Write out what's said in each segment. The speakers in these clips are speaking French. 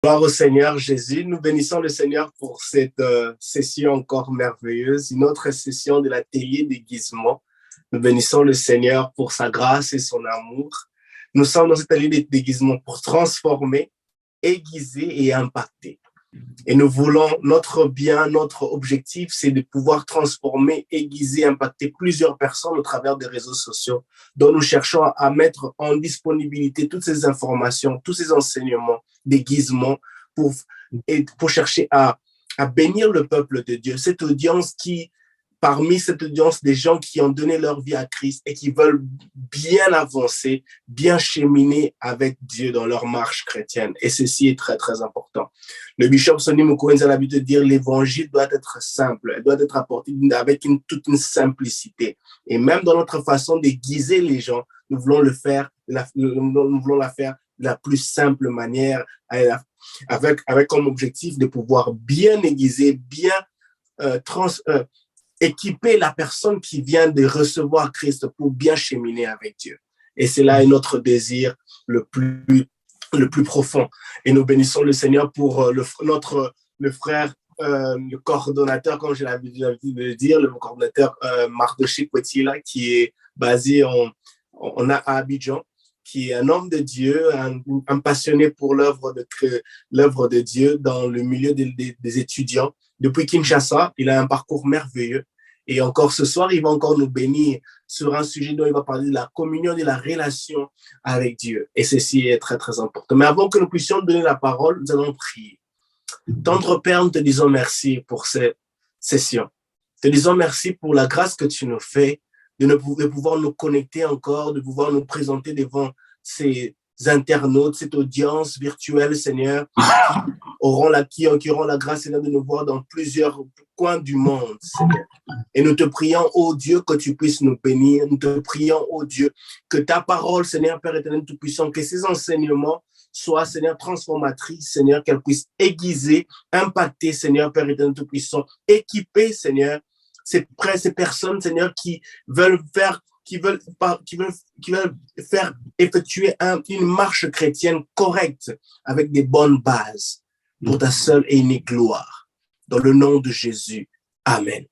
Gloire au Seigneur Jésus. Nous bénissons le Seigneur pour cette session encore merveilleuse, une autre session de l'atelier déguisement. Nous bénissons le Seigneur pour sa grâce et son amour. Nous sommes dans cet atelier de déguisement pour transformer, aiguiser et impacter. Et nous voulons, notre bien, notre objectif, c'est de pouvoir transformer, aiguiser, impacter plusieurs personnes au travers des réseaux sociaux, dont nous cherchons à mettre en disponibilité toutes ces informations, tous ces enseignements, déguisements, pour chercher à bénir le peuple de Dieu. Cette audience parmi cette audience, des gens qui ont donné leur vie à Christ et qui veulent bien avancer, bien cheminer avec Dieu dans leur marche chrétienne. Et ceci est très, très important. Le bishop Sonny Mukwege a l'habitude de dire l'évangile doit être simple, elle doit être apportée avec toute une simplicité. Et même dans notre façon d'aiguiser les gens, nous voulons la faire de la plus simple manière, avec comme objectif de pouvoir bien aiguiser, bien équiper la personne qui vient de recevoir Christ pour bien cheminer avec Dieu. Et c'est là notre désir le plus profond. Et nous bénissons le Seigneur pour le frère, le coordonnateur, comme j'ai l'habitude de le dire, le coordonnateur Mardoché Kwetila, qui est basé à Abidjan, qui est un homme de Dieu, un passionné pour l'œuvre de Dieu dans le milieu des étudiants. Depuis Kinshasa, il a un parcours merveilleux. Et encore ce soir, il va encore nous bénir sur un sujet dont il va parler de la communion, de la relation avec Dieu. Et ceci est très, très important. Mais avant que nous puissions donner la parole, nous allons prier. Tendre Père, nous te disons merci pour cette session. Te disons merci pour la grâce que tu nous fais, de pouvoir nous connecter encore, de pouvoir nous présenter devant ces internautes, cette audience virtuelle, Seigneur, qui auront la grâce, Seigneur, de nous voir dans plusieurs coins du monde, Seigneur. Et nous te prions, ô Dieu, que tu puisses nous bénir. Nous te prions, ô Dieu, que ta parole, Seigneur, Père éternel Tout-Puissant, que ces enseignements soient, Seigneur, transformatrices, Seigneur, qu'elles puissent aiguiser, impacter, Seigneur, Père éternel Tout-Puissant, équiper, Seigneur, ces personnes, Seigneur, qui veulent faire effectuer une marche chrétienne correcte avec des bonnes bases pour ta seule et unique gloire. Dans le nom de Jésus. Amen.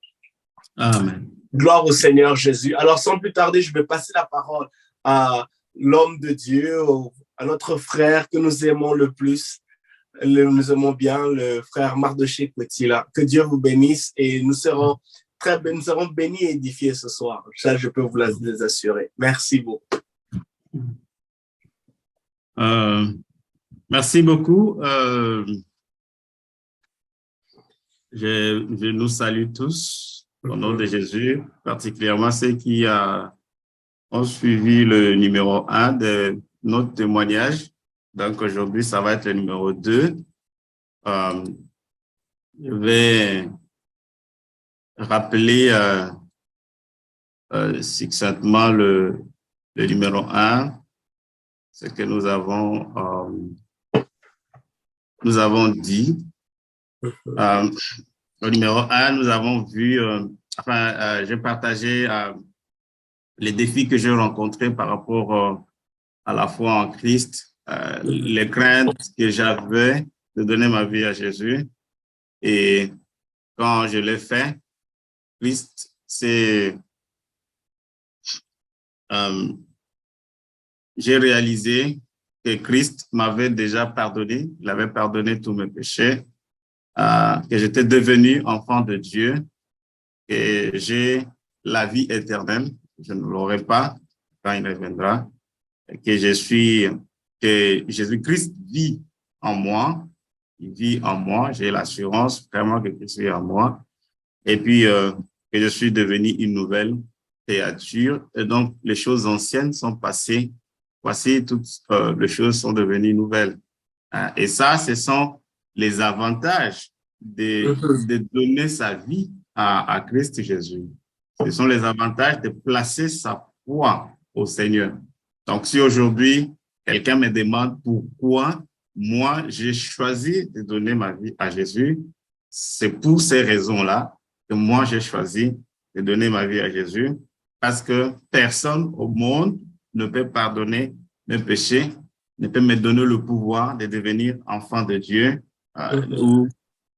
Amen. Gloire au Seigneur Jésus. Alors, sans plus tarder, je vais passer la parole à l'homme de Dieu, à notre frère que nous aimons le plus. Nous aimons bien le frère Mardoché Kwetila. Que Dieu vous bénisse et nous serons bénis et édifiés ce soir. Ça, je peux vous les assurer. Merci beaucoup. Merci beaucoup. Je nous salue tous au nom de Jésus, particulièrement ceux qui ont suivi le numéro 1 de notre témoignage. Donc aujourd'hui, ça va être le numéro 2. Je vais rappeler succinctement le numéro 1, ce que nous avons dit. Au numéro 1, nous avons vu, j'ai partagé les défis que j'ai rencontrés par rapport à la foi en Christ, les craintes que j'avais de donner ma vie à Jésus. Et quand je l'ai fait, Christ, j'ai réalisé que Christ m'avait déjà pardonné, il avait pardonné tous mes péchés, que j'étais devenu enfant de Dieu, que j'ai la vie éternelle, je ne l'aurai pas quand il reviendra, que Jésus-Christ vit en moi, il vit en moi, j'ai l'assurance vraiment que Christ vit en moi, et puis que je suis devenu une nouvelle créature, et donc les choses anciennes sont passées, voici toutes les choses sont devenues nouvelles. Et ça, ce sont les avantages de donner sa vie à Christ Jésus. Ce sont les avantages de placer sa foi au Seigneur. Donc, si aujourd'hui, quelqu'un me demande pourquoi moi, j'ai choisi de donner ma vie à Jésus, c'est pour ces raisons-là que moi, j'ai choisi de donner ma vie à Jésus, parce que personne au monde ne peut pardonner mes péchés, ne peut me donner le pouvoir de devenir enfant de Dieu ou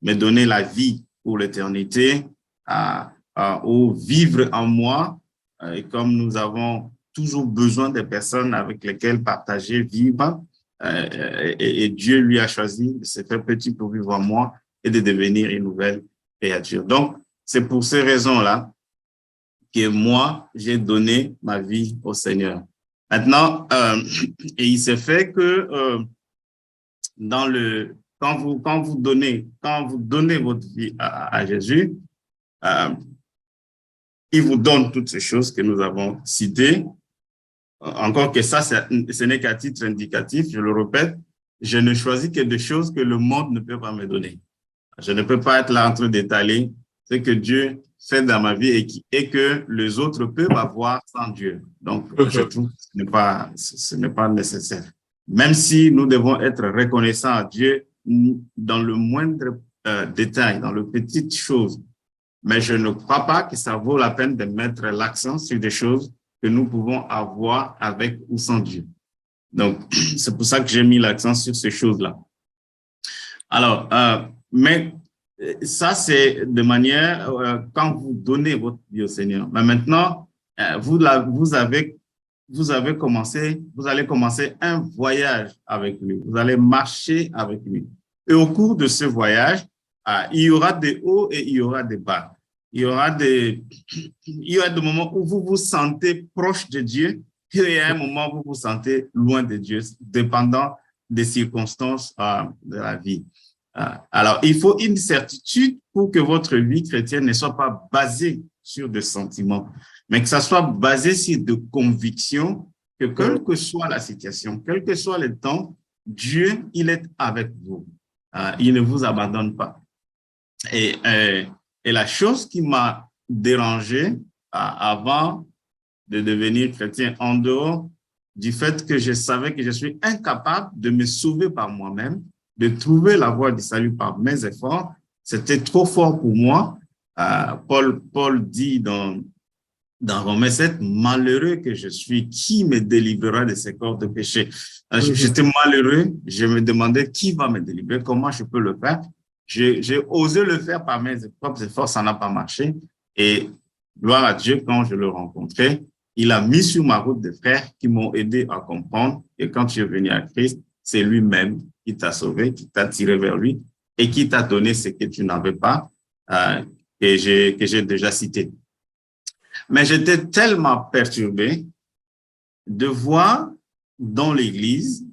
me donner la vie pour l'éternité ou vivre en moi. Et comme nous avons toujours besoin des personnes avec lesquelles partager, vivre, et Dieu lui a choisi de se faire petit pour vivre en moi et de devenir une nouvelle créature. Donc, c'est pour ces raisons-là que moi, j'ai donné ma vie au Seigneur. Maintenant, et il s'est fait que quand vous donnez votre vie à Jésus, il vous donne toutes ces choses que nous avons citées. Encore que ça, ce n'est qu'à titre indicatif, je le répète, je ne choisis que des choses que le monde ne peut pas me donner. Je ne peux pas être là en train d'étaler ce que Dieu fait dans ma vie et que les autres peuvent avoir sans Dieu. Donc, je trouve que ce n'est pas nécessaire. Même si nous devons être reconnaissants à Dieu dans le moindre détail, dans les petites choses, mais je ne crois pas que ça vaut la peine de mettre l'accent sur des choses que nous pouvons avoir avec ou sans Dieu. Donc, c'est pour ça que j'ai mis l'accent sur ces choses-là. Alors, mais ça, c'est de manière quand vous donnez votre vie au Seigneur. Mais maintenant, vous allez commencer un voyage avec lui. Vous allez marcher avec lui. Et au cours de ce voyage, il y aura des hauts et il y aura des bas. Il y aura des moments où vous vous sentez proche de Dieu et il y a un moment où vous vous sentez loin de Dieu, dépendant des circonstances de la vie. Alors, il faut une certitude pour que votre vie chrétienne ne soit pas basée sur des sentiments, mais que ça soit basé sur des convictions que quelle que soit la situation, quel que soit le temps, Dieu, il est avec vous. Il ne vous abandonne pas. Et la chose qui m'a dérangé avant de devenir chrétien, en dehors du fait que je savais que je suis incapable de me sauver par moi-même, de trouver la voie du salut par mes efforts, c'était trop fort pour moi. Paul dit dans Romains 7, malheureux que je suis, qui me délivrera de ces corps de péché? J'étais malheureux, je me demandais qui va me délivrer, comment je peux le faire. J'ai osé le faire par mes propres efforts, ça n'a pas marché. Et gloire à Dieu, quand je le rencontrais, il a mis sur ma route des frères qui m'ont aidé à comprendre. Et quand tu es venu à Christ, c'est lui-même qui t'a sauvé, qui t'a tiré vers lui et qui t'a donné ce que tu n'avais pas, que j'ai déjà cité. Mais j'étais tellement perturbé de voir dans l'Église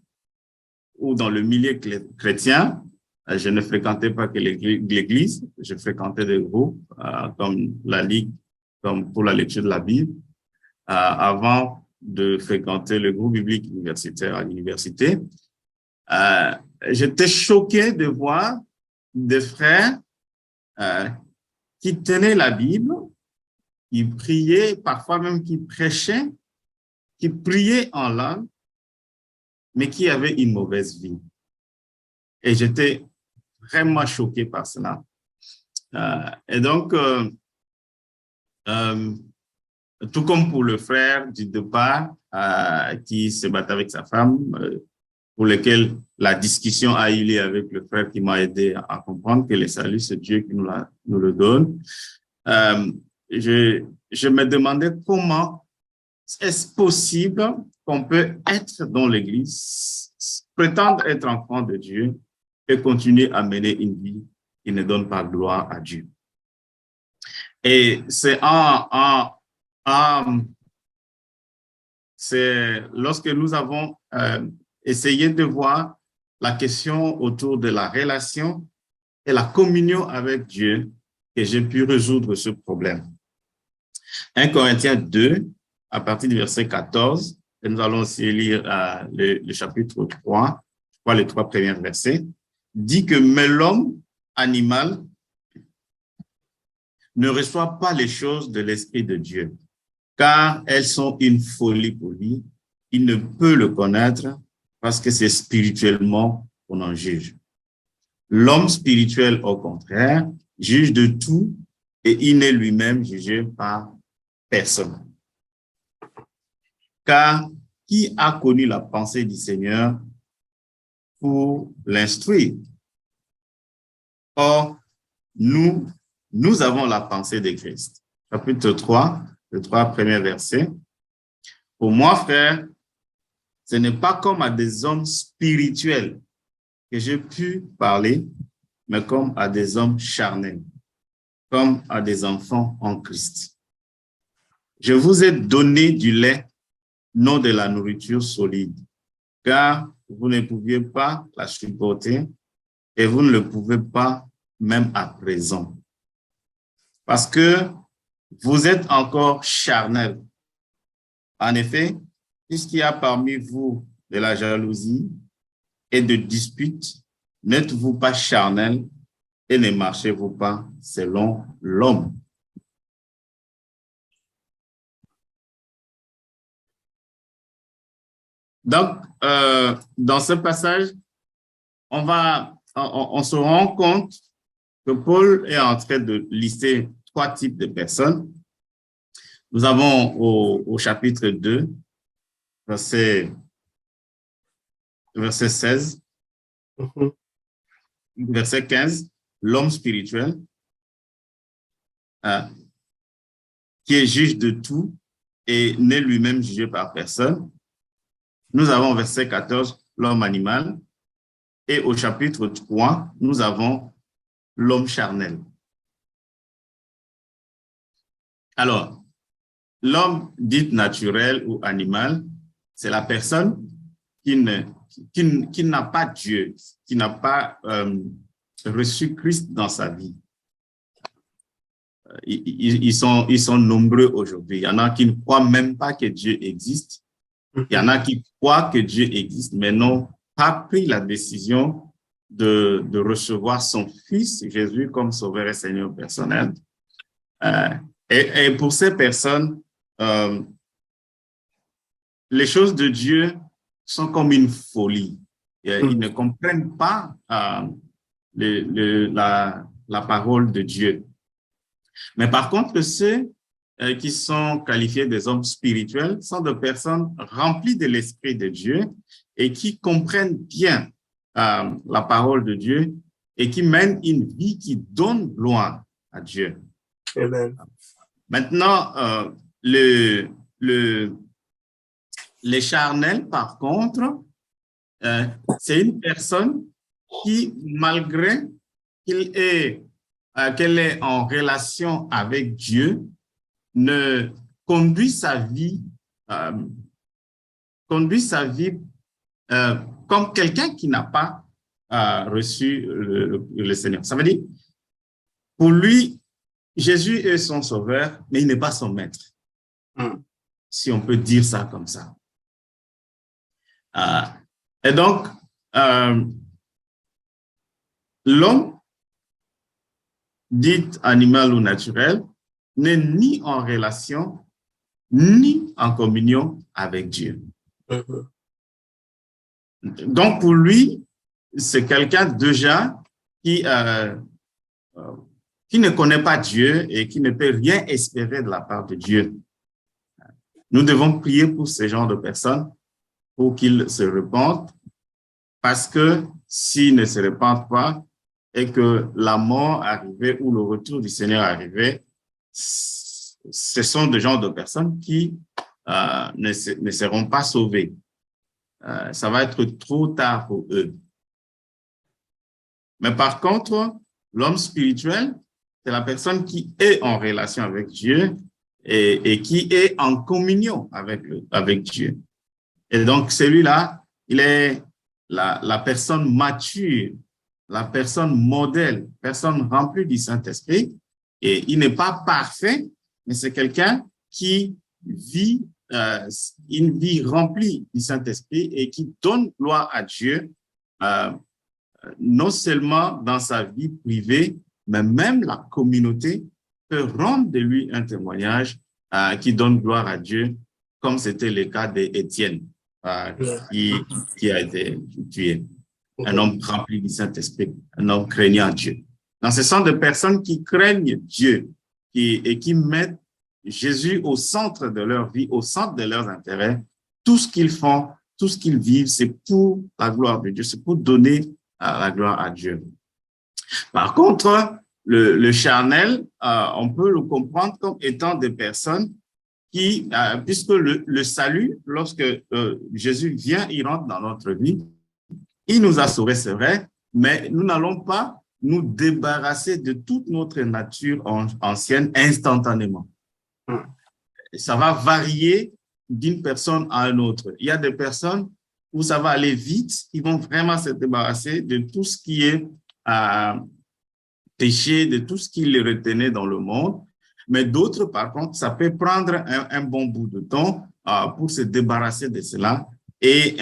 ou dans le milieu chrétien, je ne fréquentais pas que l'Église, je fréquentais des groupes comme la Ligue, comme pour la lecture de la Bible, avant de fréquenter le groupe biblique universitaire à l'université. J'étais choqué de voir des frères qui tenaient la Bible, qui priaient, parfois même qui prêchaient, qui priaient en langue, mais qui avaient une mauvaise vie. Et j'étais vraiment choqué par cela. Et donc, tout comme pour le frère du départ qui se battait avec sa femme, pour lequel la discussion a eu lieu avec le frère qui m'a aidé à comprendre que le salut, c'est Dieu qui nous le donne. Je me demandais comment est-ce possible qu'on peut être dans l'Église, prétendre être enfant de Dieu et continuer à mener une vie qui ne donne pas gloire à Dieu. Et c'est lorsque nous avons essayé de voir la question autour de la relation et la communion avec Dieu que j'ai pu résoudre ce problème. 1 Corinthiens 2, à partir du verset 14, et nous allons aussi lire le chapitre 3, je crois les 3 premiers versets, dit que mais l'homme animal ne reçoit pas les choses de l'Esprit de Dieu, car elles sont une folie pour lui. Il ne peut le connaître parce que c'est spirituellement qu'on en juge. L'homme spirituel, au contraire, juge de tout et il n'est lui-même jugé par personne. Car qui a connu la pensée du Seigneur pour l'instruire. Or, nous avons la pensée de Christ. Chapitre 3, les 3 premiers versets. Pour moi, frère, ce n'est pas comme à des hommes spirituels que j'ai pu parler, mais comme à des hommes charnels, comme à des enfants en Christ. Je vous ai donné du lait, non de la nourriture solide, car vous ne pouviez pas la supporter et vous ne le pouvez pas même à présent. Parce que vous êtes encore charnels. En effet, puisqu'il y a parmi vous de la jalousie et de disputes, n'êtes-vous pas charnels et ne marchez-vous pas selon l'homme. Donc, dans ce passage, on se rend compte que Paul est en train de lister 3 types de personnes. Nous avons au chapitre 2, verset 16, verset 15, l'homme spirituel qui est juge de tout et n'est lui-même jugé par personne. Nous avons verset 14, l'homme animal. Et au chapitre 3, nous avons l'homme charnel. Alors, l'homme dit naturel ou animal, c'est la personne qui n'a pas Dieu, qui n'a pas reçu Christ dans sa vie. Ils sont nombreux aujourd'hui. Il y en a qui ne croient même pas que Dieu existe. Il y en a qui croient que Dieu existe, mais n'ont pas pris la décision de recevoir son Fils Jésus comme Sauveur et Seigneur personnel. Et pour ces personnes, les choses de Dieu sont comme une folie. Ils ne comprennent pas la parole de Dieu. Mais par contre, ceux qui sont qualifiés des hommes spirituels sont des personnes remplies de l'Esprit de Dieu et qui comprennent bien la parole de Dieu et qui mènent une vie qui donne gloire à Dieu. Amen. Maintenant, les charnels, par contre, c'est une personne qui, malgré qu'elle est en relation avec Dieu, ne conduit sa vie comme quelqu'un qui n'a pas reçu le Seigneur. Ça veut dire, pour lui, Jésus est son sauveur, mais il n'est pas son maître. Si on peut dire ça comme ça. Et donc, l'homme, dit animal ou naturel, n'est ni en relation, ni en communion avec Dieu. Donc, pour lui, c'est quelqu'un déjà qui ne connaît pas Dieu et qui ne peut rien espérer de la part de Dieu. Nous devons prier pour ce genre de personnes pour qu'ils se repentent, parce que s'ils ne se repentent pas et que la mort arrivait ou le retour du Seigneur arrivait, ce sont des genres de personnes qui ne seront pas sauvées. Ça va être trop tard pour eux. Mais par contre, l'homme spirituel, c'est la personne qui est en relation avec Dieu et qui est en communion avec Dieu. Et donc, celui-là, il est la personne mature, la personne modèle, personne remplie du Saint-Esprit. Et il n'est pas parfait, mais c'est quelqu'un qui vit une vie remplie du Saint-Esprit et qui donne gloire à Dieu, non seulement dans sa vie privée, mais même la communauté peut rendre de lui un témoignage qui donne gloire à Dieu, comme c'était le cas d'Étienne, qui a été tué. Un homme rempli du Saint-Esprit, un homme craignant Dieu. Donc, ce sont des personnes qui craignent Dieu et qui mettent Jésus au centre de leur vie, au centre de leurs intérêts. Tout ce qu'ils font, tout ce qu'ils vivent, c'est pour la gloire de Dieu, c'est pour donner la gloire à Dieu. Par contre, le charnel, on peut le comprendre comme étant des personnes qui, puisque le salut, lorsque Jésus vient, il rentre dans notre vie, il nous a sauvés, c'est vrai, mais nous n'allons pas nous débarrasser de toute notre nature ancienne instantanément. Ça va varier d'une personne à une autre. Il y a des personnes où ça va aller vite, ils vont vraiment se débarrasser de tout ce qui est péché, de tout ce qui les retenait dans le monde. Mais d'autres, par contre, ça peut prendre un bon bout de temps pour se débarrasser de cela. Et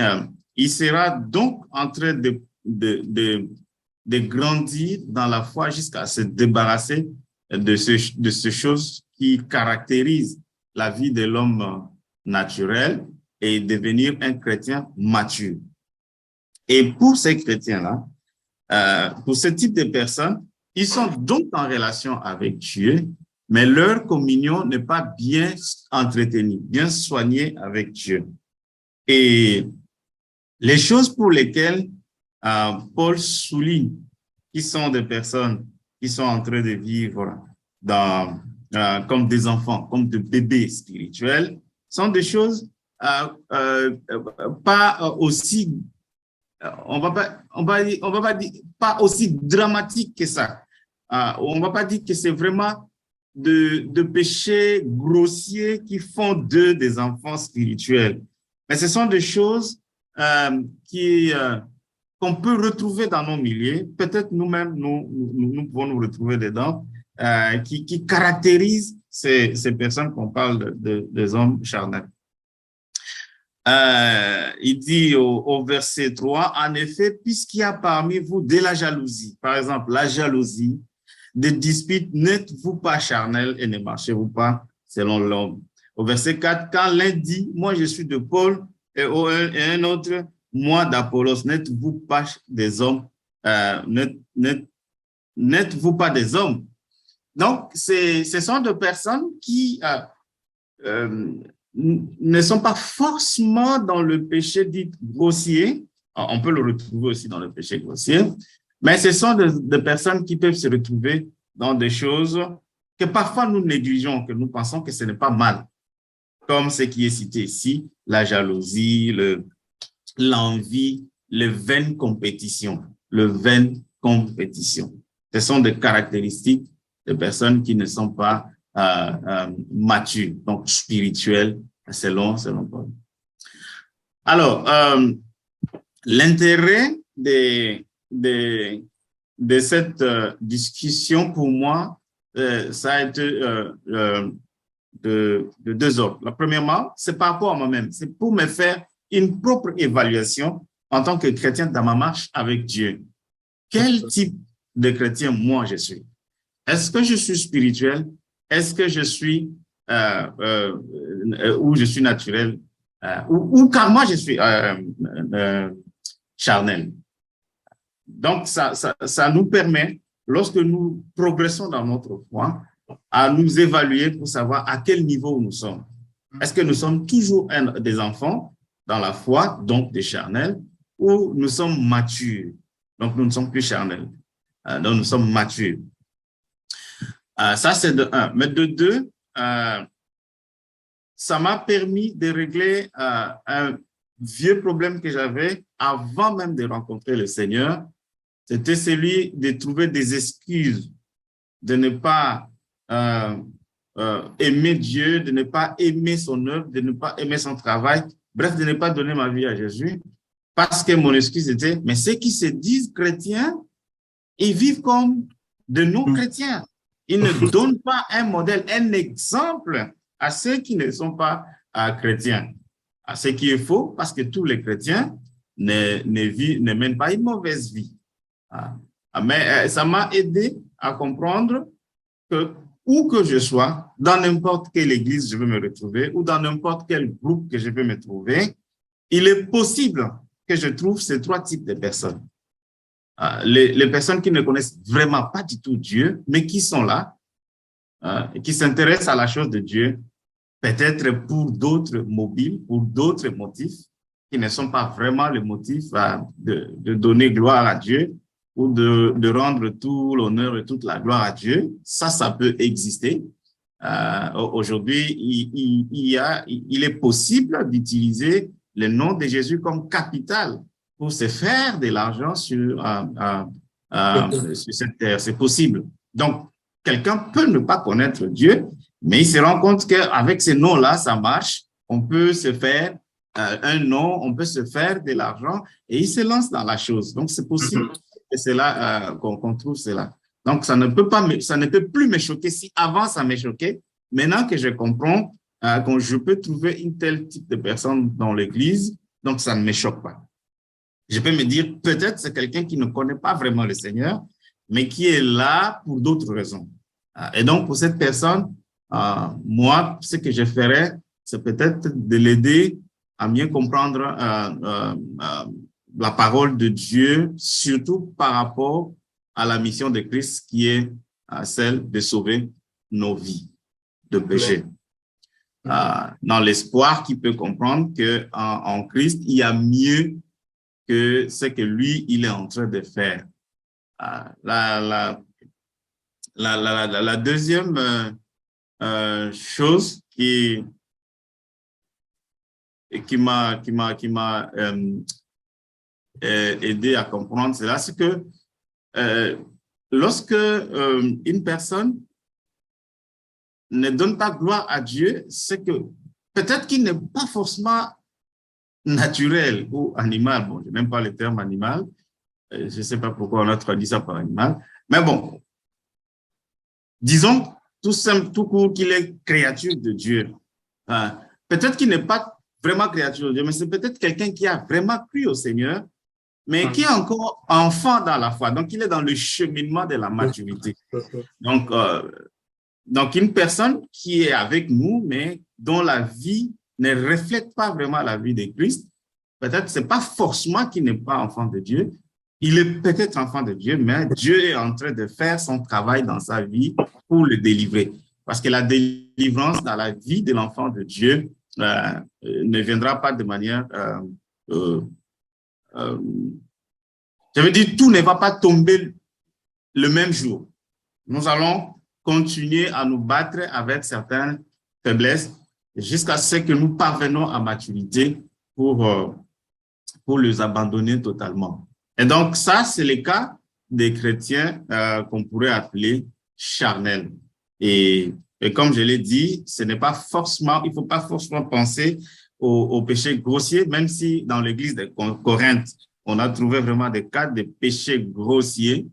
il sera donc en train de grandir dans la foi jusqu'à se débarrasser de ces choses qui caractérisent la vie de l'homme naturel et devenir un chrétien mature. Et pour ces chrétiens-là, pour ce type de personnes, ils sont donc en relation avec Dieu, mais leur communion n'est pas bien entretenue, bien soignée avec Dieu. Et les choses pour lesquelles Paul souligne qui sont des personnes qui sont en train de vivre comme des enfants, comme des bébés spirituels, sont des choses pas aussi, on va pas dire pas aussi dramatiques que ça. On va pas dire que c'est vraiment de péchés grossiers qui font d'eux des enfants spirituels. Mais ce sont des choses qu'on peut retrouver dans nos milieux. Peut-être nous-mêmes, nous pouvons nous retrouver dedans, qui caractérisent ces personnes qu'on parle des hommes charnels. Il dit au verset 3, en effet, puisqu'il y a parmi vous de la jalousie, par exemple, la jalousie, des disputes, n'êtes-vous pas charnels et ne marchez-vous pas selon l'homme. Au verset 4, quand l'un dit, moi je suis de Paul, et un autre, moi d'Apollos, n'êtes-vous pas des hommes, n'êtes-vous pas des hommes? Donc, ce sont des personnes qui ne sont pas forcément dans le péché dit grossier. On peut le retrouver aussi dans le péché grossier, mais ce sont des personnes qui peuvent se retrouver dans des choses que parfois nous négligeons, que nous pensons que ce n'est pas mal, comme ce qui est cité ici, la jalousie, l'envie, les vaines compétitions, Ce sont des caractéristiques de personnes qui ne sont pas matures, donc spirituelles, selon Paul. Alors, l'intérêt de cette discussion pour moi, ça a été de deux ordres. Premièrement, c'est par rapport à moi-même, c'est pour me faire une propre évaluation en tant que chrétien dans ma marche avec Dieu. Quel type de chrétien moi je suis? Est-ce que je suis spirituel? Est-ce que je suis ou je suis naturel? Ou car moi je suis charnel. Donc, ça nous permet, lorsque nous progressons dans notre foi, à nous évaluer pour savoir à quel niveau nous sommes. Est-ce que nous sommes toujours des enfants dans la foi, donc des charnels, ou nous sommes matures, donc nous ne sommes plus charnels, donc nous sommes matures. Ça, c'est de un. Mais de deux, ça m'a permis de régler un vieux problème que j'avais avant même de rencontrer le Seigneur. C'était celui de trouver des excuses, de ne pas aimer Dieu, de ne pas aimer son œuvre, de ne pas aimer son travail, bref, de ne pas donner ma vie à Jésus, parce que mon excuse était, mais ceux qui se disent chrétiens, ils vivent comme de non-chrétiens. Ils ne donnent pas un modèle, un exemple à ceux qui ne sont pas chrétiens. À ce qui est faux, parce que tous les chrétiens ne mènent pas une mauvaise vie. Mais ça m'a aidé à comprendre que où que je sois, dans n'importe quelle église je veux me retrouver, ou dans n'importe quel groupe que je veux me trouver, il est possible que je trouve ces trois types de personnes. Les personnes qui ne connaissent vraiment pas du tout Dieu, mais qui sont là, et qui s'intéressent à la chose de Dieu, peut-être pour d'autres mobiles, pour d'autres motifs, qui ne sont pas vraiment le motif de donner gloire à Dieu ou de rendre tout l'honneur et toute la gloire à Dieu. Ça peut exister. Aujourd'hui, il est possible d'utiliser le nom de Jésus comme capital pour se faire de l'argent sur cette terre. C'est possible. Donc, quelqu'un peut ne pas connaître Dieu, mais il se rend compte qu'avec ces noms-là, ça marche. On peut se faire un nom, on peut se faire de l'argent et il se lance dans la chose. Donc, c'est possible. Et c'est là qu'on trouve cela. Donc, ça ne peut plus me choquer. Si avant, ça me choquait, maintenant que je comprends que je peux trouver un tel type de personne dans l'Église, donc ça ne me choque pas. Je peux me dire, peut-être c'est quelqu'un qui ne connaît pas vraiment le Seigneur, mais qui est là pour d'autres raisons. Et donc, pour cette personne, moi, ce que je ferais, c'est peut-être de l'aider à mieux comprendre la parole de Dieu, surtout par rapport à la mission de Christ qui est celle de sauver nos vies de péché. Dans l'espoir qu'il peut comprendre qu'en Christ, il y a mieux que ce que lui, il est en train de faire. La deuxième chose qui m'a aidé à comprendre cela, c'est que lorsque une personne ne donne pas gloire à Dieu, c'est que peut-être qu'il n'est pas forcément naturel ou animal. Bon, je n'aime pas le terme animal. Je ne sais pas pourquoi on a traduit ça par animal. Mais bon, disons tout court qu'il est créature de Dieu. Peut-être qu'il n'est pas vraiment créature de Dieu, mais c'est peut-être quelqu'un qui a vraiment cru au Seigneur, mais qui est encore enfant dans la foi. Donc, il est dans le cheminement de la maturité. Donc, une personne qui est avec nous, mais dont la vie ne reflète pas vraiment la vie de Christ, peut-être ce n'est pas forcément qu'il n'est pas enfant de Dieu. Il est peut-être enfant de Dieu, mais Dieu est en train de faire son travail dans sa vie pour le délivrer. Parce que la délivrance dans la vie de l'enfant de Dieu ne viendra pas de manière... je veux dire, tout ne va pas tomber le même jour. Nous allons continuer à nous battre avec certaines faiblesses jusqu'à ce que nous parvenons à maturité pour les abandonner totalement. Et donc, ça, c'est le cas des chrétiens qu'on pourrait appeler charnels. Et comme je l'ai dit, ce n'est pas forcément, il ne faut pas forcément penser au péché grossier, même si dans l'église de Corinthe, on a trouvé vraiment des cas de péché grossiers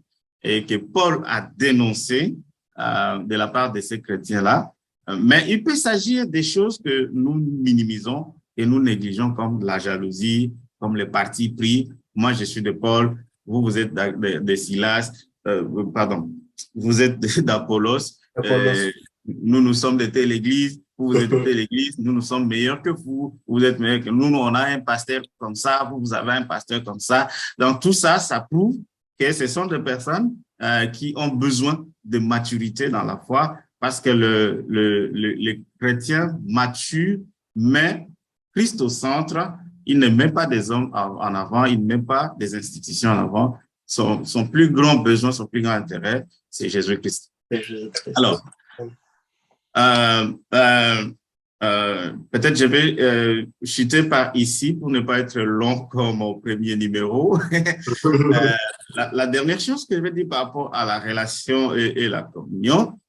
et que Paul a dénoncé de la part de ces chrétiens-là. Mais il peut s'agir des choses que nous minimisons et nous négligeons, comme la jalousie, comme les partis pris. Moi, je suis de Paul, vous êtes de Silas, pardon, vous êtes d'Apollos. Nous sommes de telle église, vous êtes de telle église, nous sommes meilleurs que vous, vous êtes meilleurs que nous, on a un pasteur comme ça, vous avez un pasteur comme ça. Donc, tout ça, ça prouve que ce sont des personnes qui ont besoin de maturité dans la foi, parce que le chrétien mature, mais Christ au centre, il ne met pas des hommes en avant, il ne met pas des institutions en avant. Son plus grand besoin, son plus grand intérêt, c'est Jésus-Christ. Alors, peut-être je vais chuter par ici pour ne pas être long comme au premier numéro. La dernière chose que je vais dire par rapport à la relation et la communion,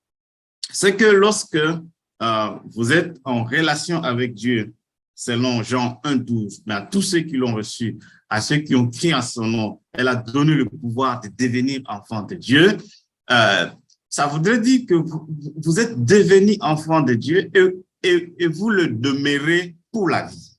c'est que lorsque vous êtes en relation avec Dieu, selon Jean 1,12, mais à tous ceux qui l'ont reçu, à ceux qui ont crié en son nom, elle a donné le pouvoir de devenir enfant de Dieu. Ça voudrait dire que vous êtes devenu enfant de Dieu et vous le demeurez pour la vie.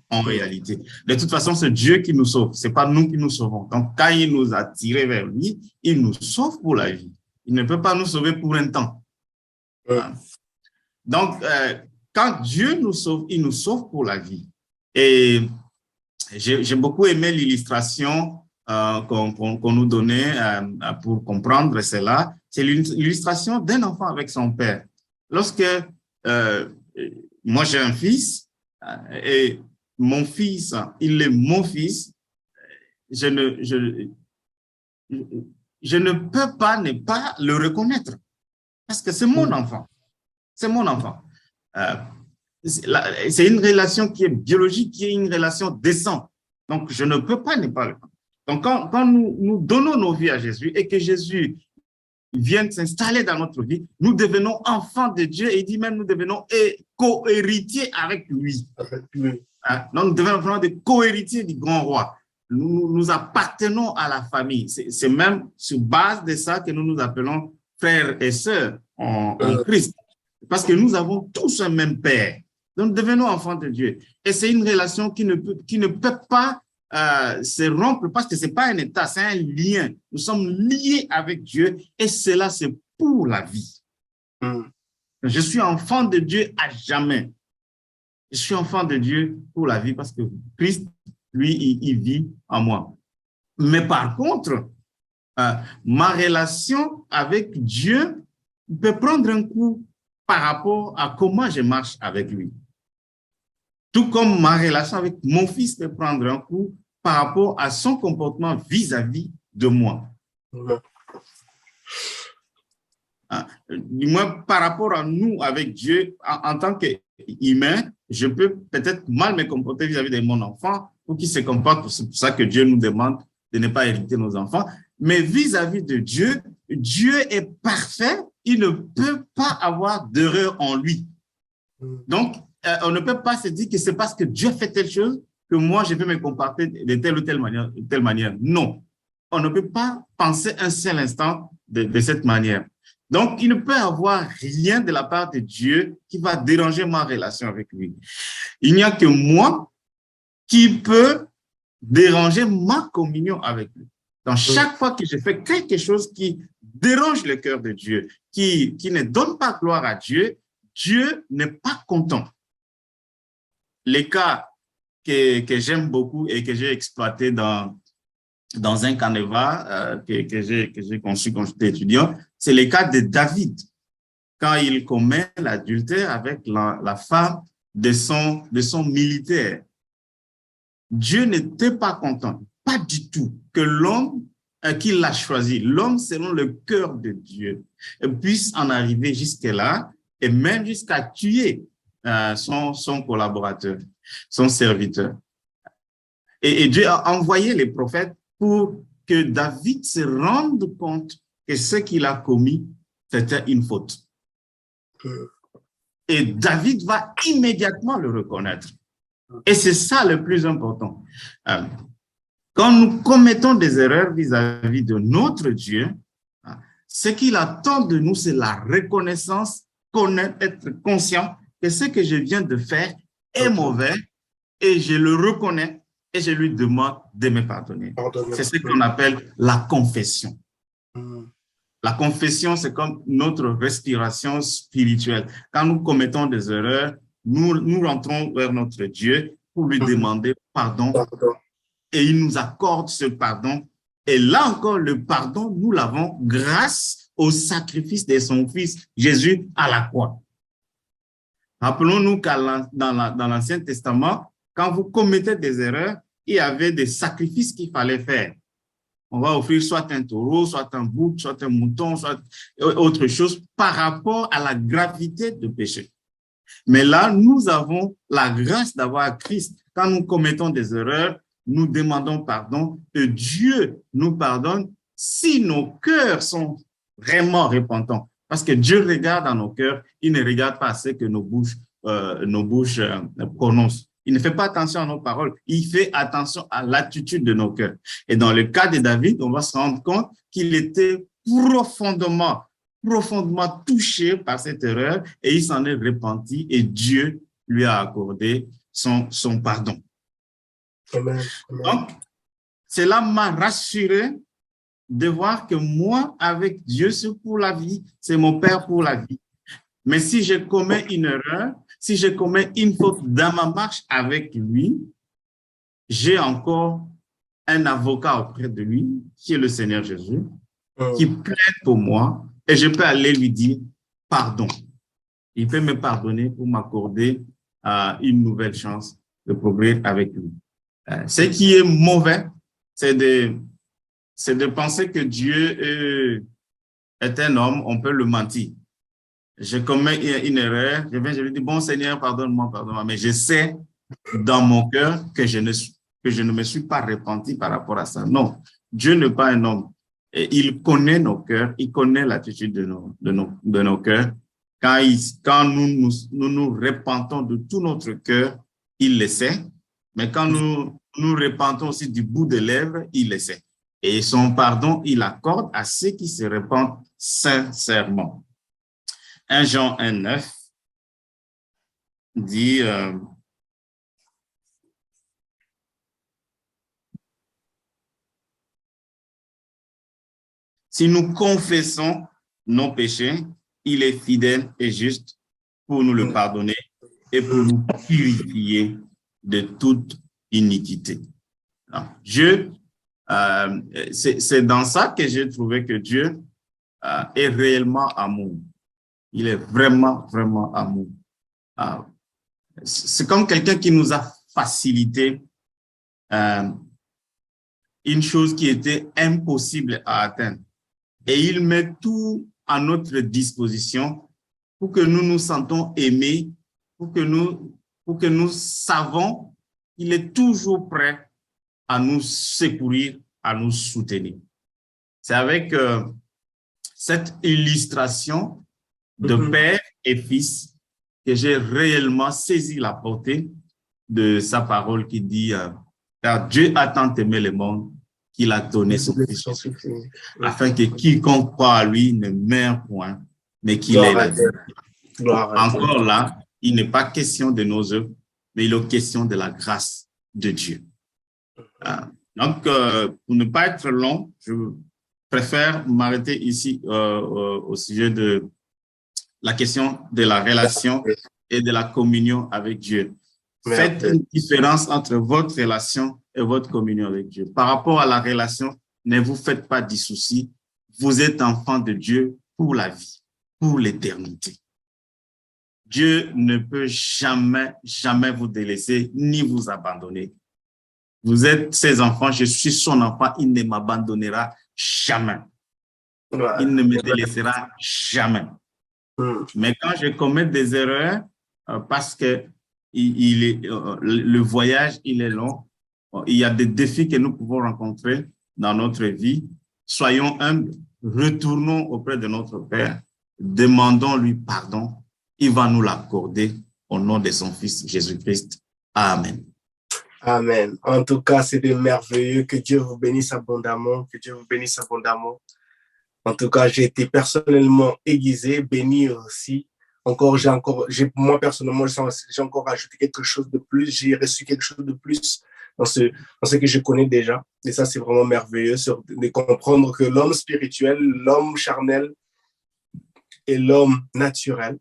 En réalité. De toute façon, c'est Dieu qui nous sauve. Ce n'est pas nous qui nous sauvons. Donc, quand il nous a tirés vers lui, il nous sauve pour la vie. Il ne peut pas nous sauver pour un temps. Donc, quand Dieu nous sauve, il nous sauve pour la vie. Et j'ai beaucoup aimé l'illustration qu'on nous donnait pour comprendre cela. C'est l'illustration d'un enfant avec son père. Lorsque moi j'ai un fils et mon fils, il est mon fils, je ne peux pas ne pas le reconnaître parce que c'est mon enfant. C'est mon enfant. C'est une relation qui est biologique, qui est une relation décente. Donc, je ne peux pas ne pas le reconnaître. Donc, quand nous donnons nos vies à Jésus et que Jésus vienne s'installer dans notre vie, nous devenons enfants de Dieu et il dit même nous devenons co-héritiers avec lui. Donc, nous devenons vraiment des co-héritiers du grand roi. Nous appartenons à la famille. C'est même sur base de ça que nous nous appelons frères et sœurs en Christ. Parce que nous avons tous un même Père. Donc, devenons enfants de Dieu. Et c'est une relation qui ne peut pas se rompre parce que ce n'est pas un état, c'est un lien. Nous sommes liés avec Dieu et cela, c'est pour la vie. Je suis enfant de Dieu à jamais. Je suis enfant de Dieu pour la vie parce que Christ, lui, il vit en moi. Mais par contre, ma relation avec Dieu peut prendre un coup par rapport à comment je marche avec lui. Tout comme ma relation avec mon fils peut prendre un coup par rapport à son comportement vis-à-vis de moi. Du moins, par rapport à nous avec Dieu, en tant qu'humain, je peux peut-être mal me comporter vis-à-vis de mon enfant ou qu'il se comporte. C'est pour ça que Dieu nous demande de ne pas hériter nos enfants. Mais vis-à-vis de Dieu, Dieu est parfait. Il ne peut pas avoir d'erreur en lui. Donc, on ne peut pas se dire que c'est parce que Dieu fait telle chose que moi, je vais me comporter de telle ou telle manière. Non, on ne peut pas penser un seul instant de cette manière. Donc, il ne peut y avoir rien de la part de Dieu qui va déranger ma relation avec lui. Il n'y a que moi qui peut déranger ma communion avec lui. Donc, chaque fois que je fais quelque chose qui dérange le cœur de Dieu, qui ne donne pas gloire à Dieu, Dieu n'est pas content. Les cas que j'aime beaucoup et que j'ai exploité dans un canevas que j'ai conçu quand j'étais étudiant, c'est le cas de David, quand il commet l'adultère avec la femme de son militaire. Dieu n'était pas content, pas du tout, que l'homme qu'il a choisi, l'homme selon le cœur de Dieu, puisse en arriver jusque-là et même jusqu'à tuer son collaborateur, son serviteur. Et Dieu a envoyé les prophètes pour que David se rende compte que ce qu'il a commis, c'était une faute. Et David va immédiatement le reconnaître. Et c'est ça le plus important. Quand nous commettons des erreurs vis-à-vis de notre Dieu, ce qu'il attend de nous, c'est la reconnaissance, être conscient que ce que je viens de faire est mauvais et je le reconnais et je lui demande de me pardonner. C'est ce qu'on appelle la confession. La confession, c'est comme notre respiration spirituelle. Quand nous commettons des erreurs, nous rentrons vers notre Dieu pour lui demander pardon et il nous accorde ce pardon. Et là encore, le pardon, nous l'avons grâce au sacrifice de son Fils Jésus à la croix. Rappelons-nous que dans l'Ancien Testament, quand vous commettez des erreurs, il y avait des sacrifices qu'il fallait faire. On va offrir soit un taureau, soit un bouc, soit un mouton, soit autre chose par rapport à la gravité du péché. Mais là, nous avons la grâce d'avoir Christ. Quand nous commettons des erreurs, nous demandons pardon et Dieu nous pardonne si nos cœurs sont vraiment repentants. Parce que Dieu regarde dans nos cœurs, il ne regarde pas ce que nos bouches prononcent. Il ne fait pas attention à nos paroles, il fait attention à l'attitude de nos cœurs. Et dans le cas de David, on va se rendre compte qu'il était profondément touché par cette erreur et il s'en est repenti et Dieu lui a accordé son pardon. Amen. Donc, cela m'a rassuré de voir que moi, avec Dieu, c'est pour la vie, c'est mon Père pour la vie. Mais si je commets une erreur, si je commets une faute dans ma marche avec lui, j'ai encore un avocat auprès de lui, qui est le Seigneur Jésus, qui plaide pour moi, et je peux aller lui dire pardon. Il peut me pardonner pour m'accorder une nouvelle chance de progrès avec lui. Ce qui est mauvais, c'est de penser que Dieu est un homme, on peut le mentir. Je commets une erreur, je lui dis, bon Seigneur, pardonne-moi, mais je sais dans mon cœur que je ne me suis pas repenti par rapport à ça. Non, Dieu n'est pas un homme. Et il connaît nos cœurs, il connaît l'attitude de nos cœurs. Quand nous repentons de tout notre cœur, il le sait. Mais quand nous repentons aussi du bout des lèvres, il le sait. Et son pardon, il accorde à ceux qui se repentent sincèrement. 1 Jean 1,9 dit si nous confessons nos péchés, il est fidèle et juste pour nous le pardonner et pour nous purifier de toute iniquité. Alors, Dieu, c'est dans ça que j'ai trouvé que Dieu est réellement amour. Il est vraiment, vraiment amour. C'est comme quelqu'un qui nous a facilité une chose qui était impossible à atteindre. Et il met tout à notre disposition pour que nous nous sentons aimés, pour que nous savons qu'il est toujours prêt à nous secourir, à nous soutenir. C'est avec cette illustration de père et fils que j'ai réellement saisi la portée de sa parole qui dit car Dieu a tant aimé le monde qu'il a donné son fils afin que quiconque croit à lui ne meure point, mais qu'il ait la vie. Encore là, il n'est pas question de nos œuvres, mais il est question de la grâce de Dieu. Donc, pour ne pas être long, je préfère m'arrêter ici au sujet de la question de la relation et de la communion avec Dieu. Faites une différence entre votre relation et votre communion avec Dieu. Par rapport à la relation, ne vous faites pas de soucis. Vous êtes enfant de Dieu pour la vie, pour l'éternité. Dieu ne peut jamais, jamais vous délaisser ni vous abandonner. Vous êtes ses enfants, je suis son enfant, il ne m'abandonnera jamais. Il ne me délaissera jamais. Mais quand je commets des erreurs, parce que le voyage, il est long, il y a des défis que nous pouvons rencontrer dans notre vie, soyons humbles, retournons auprès de notre Père, demandons-lui pardon, il va nous l'accorder au nom de son Fils Jésus-Christ. Amen. Amen. En tout cas, c'était merveilleux. Que Dieu vous bénisse abondamment. Que Dieu vous bénisse abondamment. En tout cas, j'ai été personnellement aiguisé, béni aussi. Moi personnellement, j'ai encore ajouté quelque chose de plus. J'ai reçu quelque chose de plus dans ce que je connais déjà. Et ça, c'est vraiment merveilleux de comprendre que l'homme spirituel, l'homme charnel et l'homme naturel,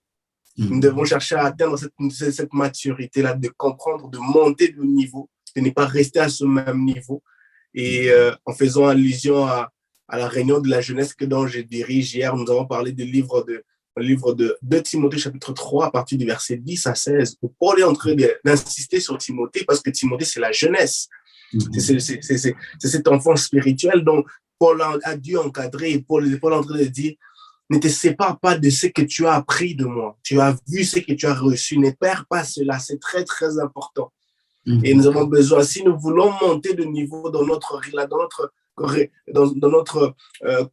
nous devons chercher à atteindre cette maturité-là, de comprendre, de monter de niveau, de ne pas rester à ce même niveau. Et en faisant allusion à la réunion de la jeunesse dont je dirige hier, nous avons parlé du livre de 2 Timothée, chapitre 3, à partir du verset 10 à 16, où Paul est en train d'insister sur Timothée, parce que Timothée, c'est la jeunesse. C'est cet enfant spirituel dont Paul a dû encadrer, et Paul est en train de dire, ne te sépare pas de ce que tu as appris de moi. Tu as vu ce que tu as reçu. Ne perds pas cela. C'est très, très important. Et nous avons besoin, si nous voulons monter de niveau dans notre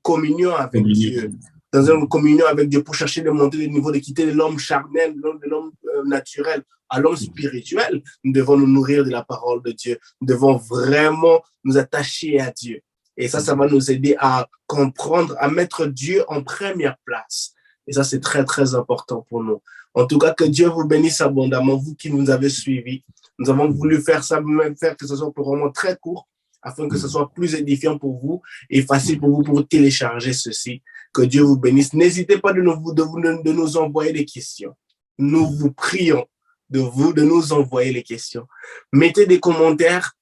communion avec Dieu, dans une communion avec Dieu, pour chercher de monter de niveau, de quitter l'homme charnel, de l'homme naturel à l'homme spirituel, nous devons nous nourrir de la parole de Dieu. Nous devons vraiment nous attacher à Dieu. Et ça va nous aider à comprendre, à mettre Dieu en première place. Et ça, c'est très, très important pour nous. En tout cas, que Dieu vous bénisse abondamment, vous qui nous avez suivis. Nous avons voulu faire ça, même faire que ce soit vraiment très court, afin que ce soit plus édifiant pour vous et facile pour vous pour télécharger ceci. Que Dieu vous bénisse. N'hésitez pas de nous envoyer des questions. Nous vous prions de nous envoyer les questions. Mettez des commentaires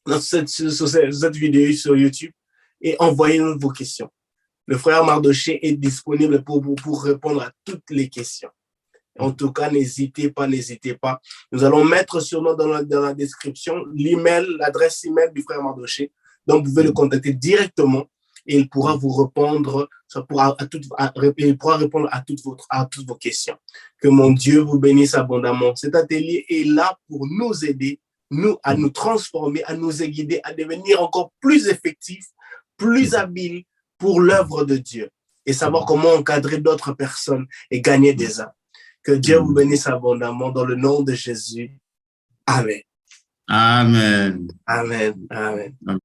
sur cette vidéo sur YouTube et envoyez-nous vos questions. Le frère Mardoché est disponible pour répondre à toutes les questions. En tout cas, n'hésitez pas. Nous allons mettre sûrement dans la description l'email, l'adresse email du frère Mardoché. Donc, vous pouvez le contacter directement et il pourra vous répondre, il pourra répondre à toutes vos questions. Que mon Dieu vous bénisse abondamment. Cet atelier est là pour nous aider, à nous transformer, à nous guider, à devenir encore plus effectifs, plus habiles pour l'œuvre de Dieu et savoir comment encadrer d'autres personnes et gagner des âmes. Que Dieu vous bénisse abondamment dans le nom de Jésus. Amen. Amen. Amen. Amen. Amen.